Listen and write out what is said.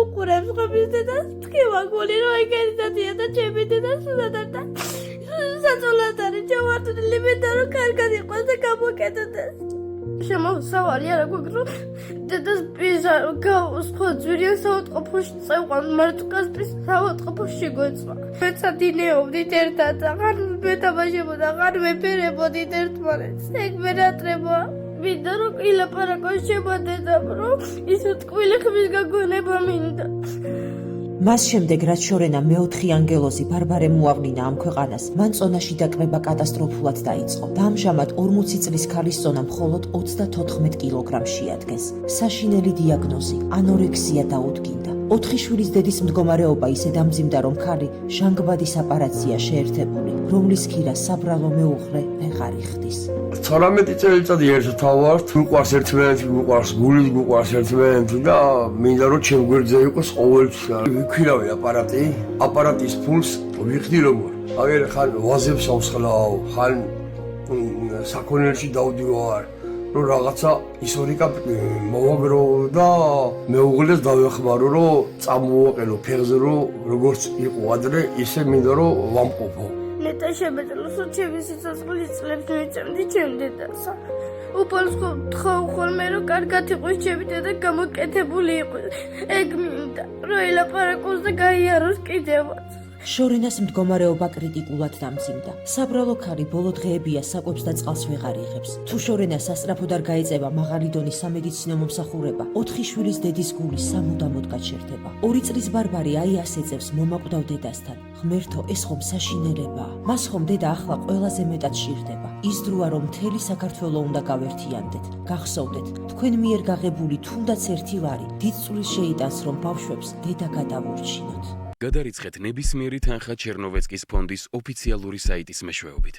უყურებს ხმის დედას, თქვა გული რომ ეგეთი დადია და ჩემი დედა სულადარ და საწოლად არის ჯავართული მინდა რომ კარგად იყოს და გამოკეთდეს. შემოსავალი არ აქვს რომ დედას პიზა გავს ხო ძვირიან საავადმყოფოში წევყვან მარტუკას პის საავადმყოფოში გვეცვა. მეცა დინეობდით ერთად და ხან მეთამაშებოდა ხან მეფერებოდით ერთმანეთს. ეგ მერატრება მინდა რომ ილაპარაკოს შემოდედამ რომ ისე ტკბილი ხმის გაგონება მინდა. მას შემდეგ რაც შორენა მეოთხე ანგელოზი ბარბარემ უავლინა ამ ქვეყანას, მან წონაში დაკრება კატასტროფულად დაიწყო და ამჟამად 40 წლის ქალის წონა მხოლოდ 34 კილოგრამში ადგეს. საშინელი დიაგნოზი ანორექსია დაუდგინდა. 4 შვილის დედის მდგომარეობა ისე დამძიმდა, რომ ქალი ჟანგბადის აპარატია შეერთებული, რომლის ქირა საბრალო მეუღლე ვეღარ იხდის. 18 წელიწადი ერთად ვართ, მიყვარს ერთმანეთი, მიყვარს გული, მიყვარს ერთმანეთი და მინდა რომ ჩემ გვერდზე იყოს ყოველთვის. ვიქირავი აპარატის ფულს ვიხდი როგორ. აგერ ხან ვაზებს ავსხლავ, ხან საქონელში დავდივარ, რომ რაღაცა ისტორიკა მოვაგრო და მეუღლეს დავეხმარო, რომ წამოვაყენო ფეხზე, რომ როგორც იყო ადრე, ისე მინდა რომ ვამყოფო. ნეტა შემეძლოს რომ ჩემი სიცოცხლის წლებს მიწევდი ჩემ დედასა. უფალს ხომ ხოლმე რომ კარგად იყოს ჩემი დედა გამოკეთებული იყოს. ეგ მინდა რომ ელაპარაკოს და გაიაროს კიდევაც. შორენას მდგომარეობა კრიტიკულად დამძიმდა. საბრალო ქალი ბოლო დღეებია საკვებს და წყალს ვეღარ იღებს. თუ შორენას სასწრაფოდ არ გაეწევა მაღალი დონის სამედიცინო მომსახურება, 4 შვილის დედის გული სამუდამოდ გაჩერდება. 2 წლის ბარბარე აი ასე წევს მომაკვდავ დედასთან. ღმერთო, ეს ხომ საშინელებაა. მას ხომ დედა ახლა ყველაზე მეტად სჭირდება. ის დროა რომ მთელი საქართველო უნდა გავერთიანდეთ. გახსოვდეთ, თქვენ მიერ გაღებული თუნდაც ერთი ლარი დიდ წვლილს შეიტანს, რომ ბავშვებს დედა გადავურჩინოთ. გადარიცხეთ ნებისმიერი თანხა ჩერნოვეცკის ფონდის ოფიციალური საიტის მეშვეობით.